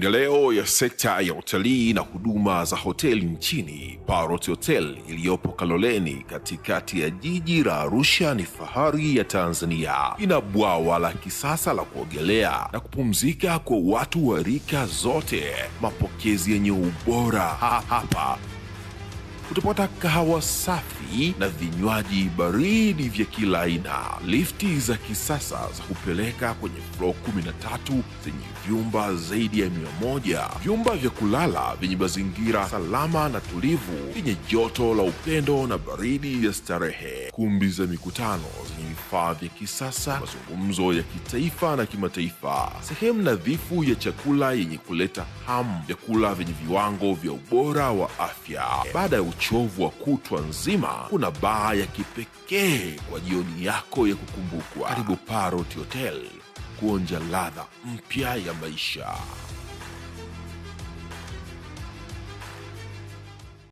maendeleo ya sekta ya utalii na huduma za hoteli nchini. Parrot Hotel iliyopo Kaloleni katikati ya jiji la Arusha ni fahari ya Tanzania. Ina bwawa la kisasa la kuogelea na kupumzika kwa watu wa rika zote. Mapokezi yenye ubora. Hapa utapata kahawa safi na vinywaji baridi vya kila aina. Lifti za kisasa za kupeleka kwenye floor 13 zenye vyumba zaidi ya 100. Vyumba vya kulala vyenye mazingira salama na tulivu, vyenye joto la upendo na baridi ya starehe. Kumbi za mikutano zenye vifaa vya kisasa, mazungumzo ya kitaifa na kimataifa. Sehemu nadhifu ya chakula yenye kuleta hamu, vyakula vyenye viwango vya ubora wa afya. Baada ya uchovu wa kutwa nzima, kuna baa ya kipekee kwa jioni yako ya kukumbukwa. Karibu Parrot Hotel kuonja ladha mpya ya maisha.